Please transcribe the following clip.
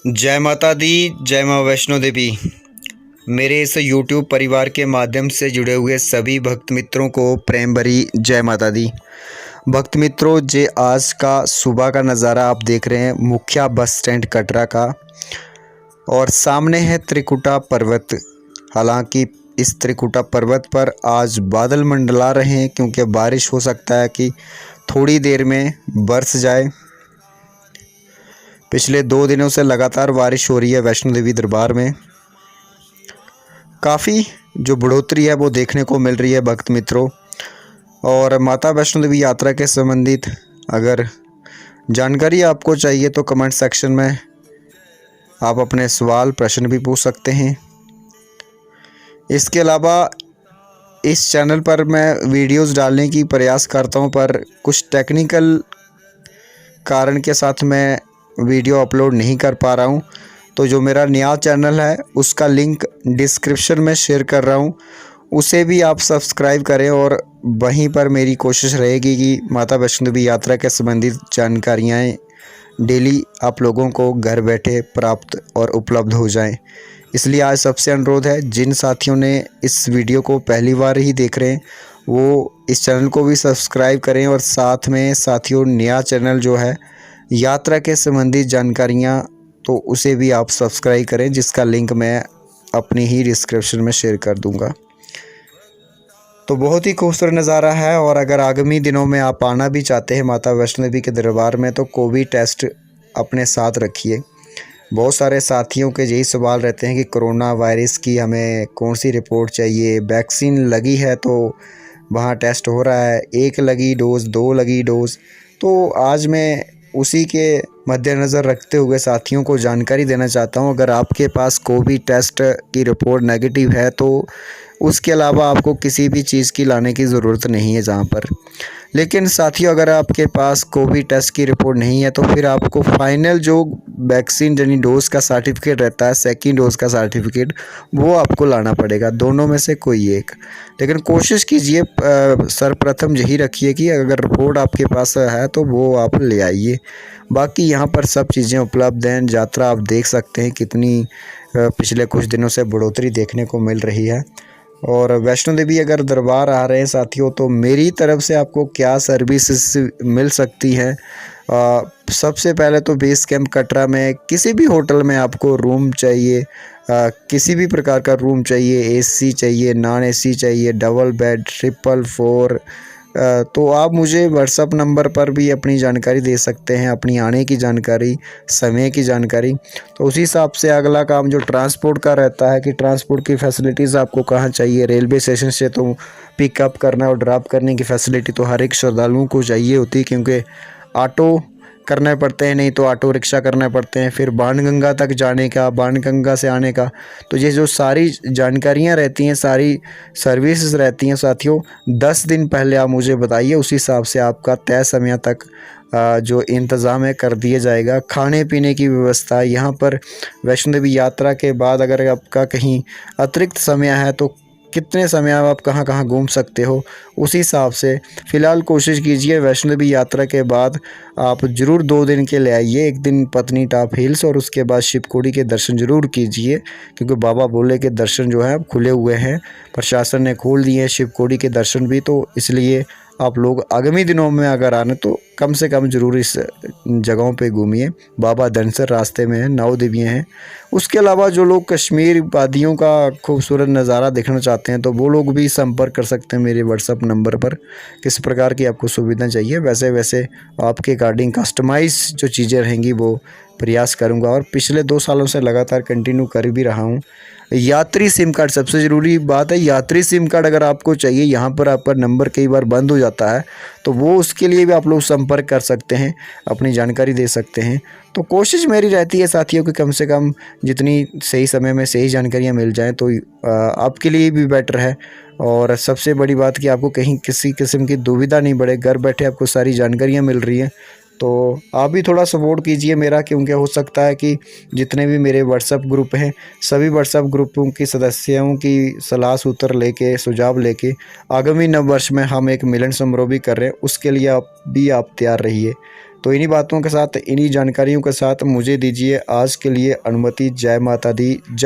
जय माता दी, जय माँ वैष्णो देवी। मेरे इस YouTube परिवार के माध्यम से जुड़े हुए सभी भक्त मित्रों को प्रेम भरी जय माता दी। भक्त मित्रों, जे आज का सुबह का नज़ारा आप देख रहे हैं मुखिया बस स्टैंड कटरा का, और सामने है त्रिकुटा पर्वत। हालांकि इस त्रिकुटा पर्वत पर आज बादल मंडला रहे हैं, क्योंकि बारिश हो सकता है कि थोड़ी देर में बरस जाए। पिछले 2 दिनों से लगातार बारिश हो रही है वैष्णो देवी दरबार में। काफ़ी जो बढ़ोतरी है वो देखने को मिल रही है भक्त मित्रों। और माता वैष्णो देवी यात्रा के संबंधित अगर जानकारी आपको चाहिए तो कमेंट सेक्शन में आप अपने सवाल प्रश्न भी पूछ सकते हैं। इसके अलावा इस चैनल पर मैं वीडियोस डालने की प्रयास करता हूं, पर कुछ टेक्निकल कारण के साथ मैं वीडियो अपलोड नहीं कर पा रहा हूं। तो जो मेरा नया चैनल है उसका लिंक डिस्क्रिप्शन में शेयर कर रहा हूं, उसे भी आप सब्सक्राइब करें। और वहीं पर मेरी कोशिश रहेगी कि माता वैष्णो देवी यात्रा के संबंधित जानकारियाँ डेली आप लोगों को घर बैठे प्राप्त और उपलब्ध हो जाएं। इसलिए आज सबसे अनुरोध है, जिन साथियों ने इस वीडियो को पहली बार ही देख रहे हैं वो इस चैनल को भी सब्सक्राइब करें। और साथ में साथियों, नया चैनल जो है यात्रा के संबंधित जानकारियाँ, तो उसे भी आप सब्सक्राइब करें, जिसका लिंक मैं अपनी ही डिस्क्रिप्शन में शेयर कर दूंगा। तो बहुत ही खूबसूरत नज़ारा है। और अगर आगामी दिनों में आप आना भी चाहते हैं माता वैष्णो देवी के दरबार में, तो कोविड टेस्ट अपने साथ रखिए। बहुत सारे साथियों के यही सवाल रहते हैं कि कोरोना वायरस की हमें कौन सी रिपोर्ट चाहिए, वैक्सीन लगी है तो वहाँ टेस्ट हो रहा है, 1 लगी डोज़, 2 लगी डोज़। तो आज मैं उसी के मद्देनज़र रखते हुए साथियों को जानकारी देना चाहता हूं, अगर आपके पास कोविड टेस्ट की रिपोर्ट नेगेटिव है तो उसके अलावा आपको किसी भी चीज़ की लाने की ज़रूरत नहीं है जहां पर। लेकिन साथियों, अगर आपके पास कोविड टेस्ट की रिपोर्ट नहीं है तो फिर आपको फाइनल जो वैक्सीन यानी डोज का सर्टिफिकेट रहता है, सेकंड डोज का सर्टिफिकेट, वो आपको लाना पड़ेगा। दोनों में से कोई एक। लेकिन कोशिश कीजिए, सर्वप्रथम यही रखिए कि अगर रिपोर्ट आपके पास है तो वो आप ले आइए। बाकी यहाँ पर सब चीज़ें उपलब्ध हैं। यात्रा आप देख सकते हैं कितनी पिछले कुछ दिनों से बढ़ोतरी देखने को मिल रही है। और वैष्णो देवी अगर दरबार आ रहे हैं साथियों, तो मेरी तरफ से आपको क्या सर्विसेज मिल सकती है। सबसे पहले तो बेस कैंप कटरा में किसी भी होटल में आपको रूम चाहिए, किसी भी प्रकार का रूम चाहिए, एसी चाहिए, नॉन एसी चाहिए, डबल बेड, 444, तो आप मुझे व्हाट्सअप नंबर पर भी अपनी जानकारी दे सकते हैं, अपनी आने की जानकारी, समय की जानकारी। तो उसी हिसाब से अगला काम जो ट्रांसपोर्ट का रहता है कि ट्रांसपोर्ट की फैसिलिटीज़ आपको कहाँ चाहिए। रेलवे स्टेशन से तो पिकअप करना और ड्रॉप करने की फैसिलिटी तो हर एक श्रद्धालुओं को चाहिए होती है, क्योंकि ऑटो करने पड़ते हैं, नहीं तो ऑटो रिक्शा करने पड़ते हैं। फिर बाणगंगा तक जाने का, बाणगंगा से आने का, तो ये जो सारी जानकारियां रहती हैं, सारी सर्विसेज रहती हैं साथियों, 10 दिन पहले आप मुझे बताइए, उसी हिसाब से आपका तय समय तक जो इंतज़ाम है कर दिया जाएगा। खाने पीने की व्यवस्था यहाँ पर वैष्णो देवी यात्रा के बाद अगर आपका कहीं अतिरिक्त समय है तो कितने समय आप कहाँ कहाँ घूम सकते हो, उसी हिसाब से फ़िलहाल कोशिश कीजिए वैष्णो देवी यात्रा के बाद आप ज़रूर 2 दिन के लिए आइए। 1 दिन पत्नी टॉप हिल्स और उसके बाद शिवखोड़ी के दर्शन ज़रूर कीजिए, क्योंकि बाबा भोले के दर्शन जो है खुले हुए हैं, प्रशासन ने खोल दिए हैं शिवखोड़ी के दर्शन भी। तो इसलिए आप लोग आगामी दिनों में अगर आने तो कम से कम ज़रूर इस जगहों पे घूमिए। बाबा धनसर रास्ते में है, 9 देवियाँ हैं। उसके अलावा जो लोग कश्मीर वादियों का खूबसूरत नज़ारा देखना चाहते हैं तो वो लोग भी संपर्क कर सकते हैं मेरे व्हाट्सअप नंबर पर। किस प्रकार की आपको सुविधा चाहिए, वैसे वैसे आपके अकॉर्डिंग कस्टमाइज़ जो चीज़ें रहेंगी वो प्रयास करूंगा। और पिछले 2 सालों से लगातार कंटिन्यू कर भी रहा हूं। यात्री सिम कार्ड सबसे ज़रूरी बात है। यात्री सिम कार्ड अगर आपको चाहिए, यहाँ पर आपका नंबर कई बार बंद हो जाता है, तो वो उसके लिए भी आप लोग संपर्क कर सकते हैं, अपनी जानकारी दे सकते हैं। तो कोशिश मेरी रहती है साथियों कि कम से कम जितनी सही समय में सही जानकारियाँ मिल जाएँ तो आपके लिए भी बेटर है। और सबसे बड़ी बात कि आपको कहीं किसी किस्म की दुविधा नहीं बढ़े, घर बैठे आपको सारी जानकारियाँ मिल रही हैं। तो आप भी थोड़ा सपोर्ट कीजिए मेरा, क्योंकि हो सकता है कि जितने भी मेरे व्हाट्सएप ग्रुप हैं, सभी व्हाट्सएप ग्रुपों की सदस्यों की सलाह सूत्र लेके, सुझाव लेके आगामी नव वर्ष में हम एक मिलन समारोह भी कर रहे हैं, उसके लिए आप तैयार रहिए। तो इन्हीं बातों के साथ, इन्हीं जानकारियों के साथ मुझे दीजिए आज के लिए अनुमति। जय माता दी, जय।